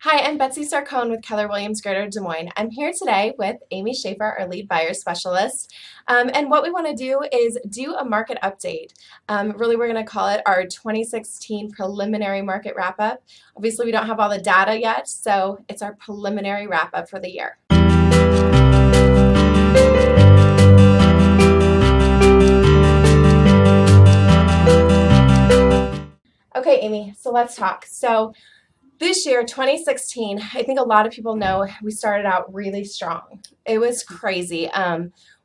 Hi, I'm Betsy Sarcone with Keller Williams Greater Des Moines. I'm here today with Amy Schaefer, our lead buyer specialist. And what we want to do is do a market update. Really, we're going to call it our 2016 preliminary market wrap up. Obviously, we don't have all the data yet, so it's our preliminary wrap up for the year. Okay, Amy, so let's talk. This year, 2016, I think a lot of people know we started out really strong. It was crazy.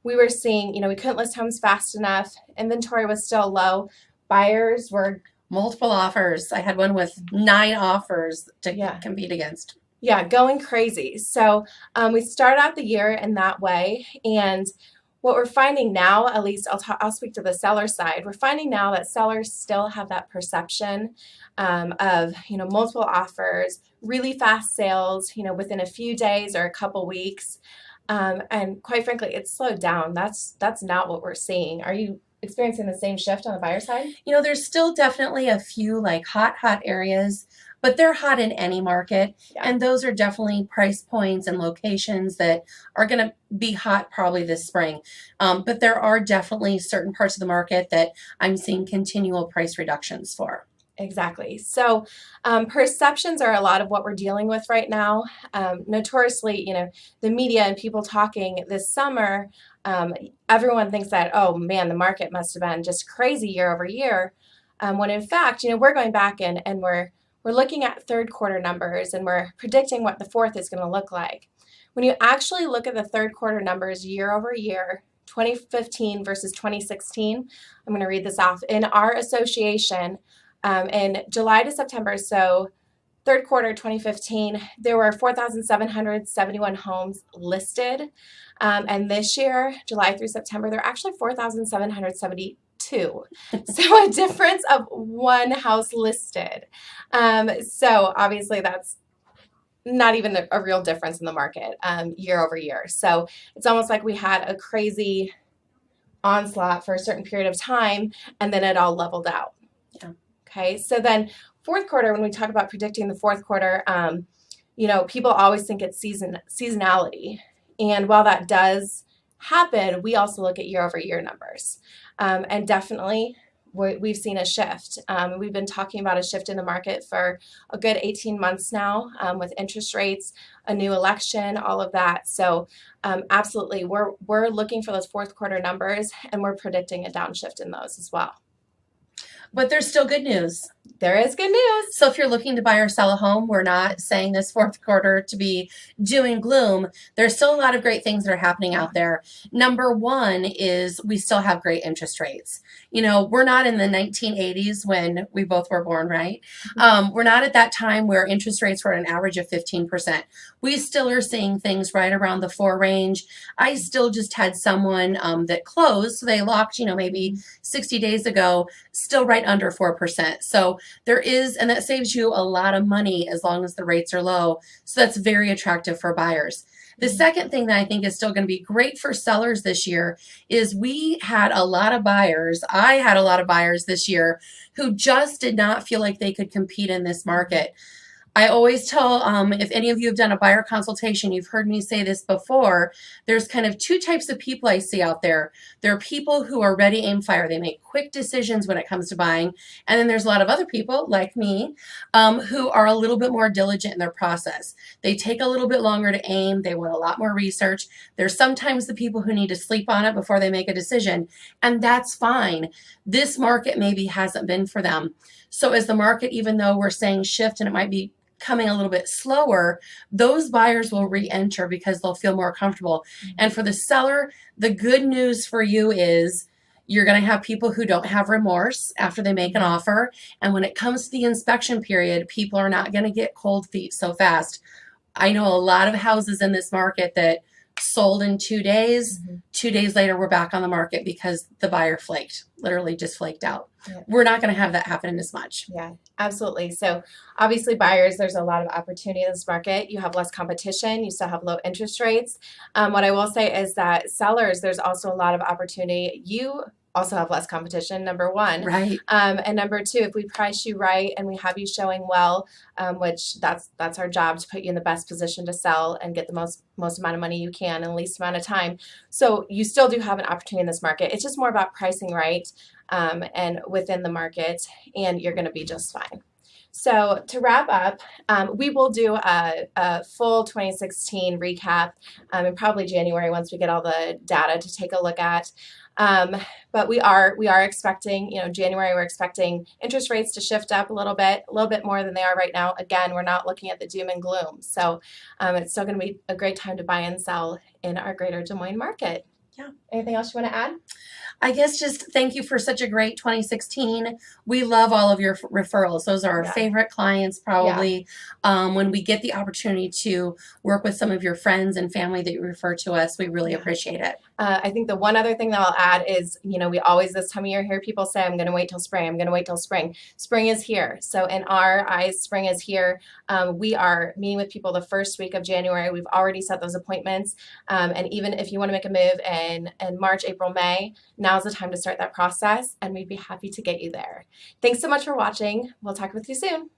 We were seeing, we couldn't list homes fast enough. Inventory was still low. Buyers were multiple offers. I had one with 9 offers to compete against. Yeah, going crazy. So we started out the year in that way. And what we're finding now, at least I'll speak to the seller side, we're finding now that sellers still have that perception of multiple offers, really fast sales, within a few days or a couple weeks, and quite frankly, it's slowed down. That's not what we're seeing. Are you experiencing the same shift on the buyer side? There's still definitely a few hot areas, but they're hot in any market. Yeah. And those are definitely price points and locations that are going to be hot probably this spring. But there are definitely certain parts of the market that I'm seeing continual price reductions for. Exactly. So perceptions are a lot of what we're dealing with right now. Notoriously, the media and people talking this summer, everyone thinks that, oh man, the market must have been just crazy year over year. When in fact, we're going back and we're looking at third quarter numbers and we're predicting what the fourth is going to look like. When you actually look at the third quarter numbers year over year, 2015 versus 2016, I'm going to read this off. In our association, in July to September, so third quarter 2015, there were 4,771 homes listed. And this year, July through September, there are actually 4,772. So a difference of one house listed. So obviously that's not even a real difference in the market year over year. So it's almost like we had a crazy onslaught for a certain period of time and then it all leveled out. Yeah. Okay, so then fourth quarter, when we talk about predicting the fourth quarter, people always think it's seasonality. And while that does happen, we also look at year over year numbers. And definitely we've seen a shift. We've been talking about a shift in the market for a good 18 months now with interest rates, a new election, all of that. So absolutely, we're looking for those fourth quarter numbers and we're predicting a downshift in those as well. But there's still good news. There is good news. So if you're looking to buy or sell a home, we're not saying this fourth quarter to be doom and gloom. There's still a lot of great things that are happening out there. Number one is we still have great interest rates. We're not in the 1980s when we both were born, right? We're not at that time where interest rates were at an average of 15%. We still are seeing things right around the 4 range. I still just had someone that closed, so they locked, maybe 60 days ago, still right under 4%. So there is, and that saves you a lot of money as long as the rates are low. So that's very attractive for buyers. The second thing that I think is still going to be great for sellers this year is we had a lot of buyers. I had a lot of buyers this year who just did not feel like they could compete in this market. I always tell, if any of you have done a buyer consultation, you've heard me say this before, there's kind of 2 types of people I see out there. There are people who are ready, aim, fire. They make quick decisions when it comes to buying. And then there's a lot of other people like me who are a little bit more diligent in their process. They take a little bit longer to aim. They want a lot more research. There's sometimes the people who need to sleep on it before they make a decision. And that's fine. This market maybe hasn't been for them. So as the market, even though we're saying shift and it might be coming a little bit slower, those buyers will re-enter because they'll feel more comfortable. And for the seller, the good news for you is you're going to have people who don't have remorse after they make an offer. And when it comes to the inspection period, people are not going to get cold feet so fast. I know a lot of houses in this market that sold in 2 days. 2 days later, we're back on the market because the buyer flaked, literally just flaked out. Yeah. We're not going to have that happen as much. Yeah, absolutely. So obviously buyers, there's a lot of opportunity in this market. You have less competition. You still have low interest rates. What I will say is that sellers, there's also a lot of opportunity. You also have less competition, number one. Right. And number two, if we price you right and we have you showing well, which that's our job, to put you in the best position to sell and get the most amount of money you can in the least amount of time. So you still do have an opportunity in this market. It's just more about pricing right, and within the market, and you're going to be just fine. So to wrap up, we will do a full 2016 recap in probably January once we get all the data to take a look at. But we are expecting, January, we're expecting interest rates to shift up a little bit more than they are right now. Again, we're not looking at the doom and gloom. So it's still going to be a great time to buy and sell in our greater Des Moines market. Yeah. Anything else you want to add? I guess just thank you for such a great 2016. We love all of your referrals. Those are our favorite clients, probably. When we get the opportunity to work with some of your friends and family that you refer to us, we really appreciate it. I think the one other thing that I'll add is, we always this time of year hear people say, I'm going to wait till spring. I'm going to wait till spring. Spring is here. So in our eyes, spring is here. We are meeting with people the first week of January. We've already set those appointments. And even if you want to make a move in March, April, May, now's the time to start that process, and we'd be happy to get you there. Thanks so much for watching. We'll talk with you soon.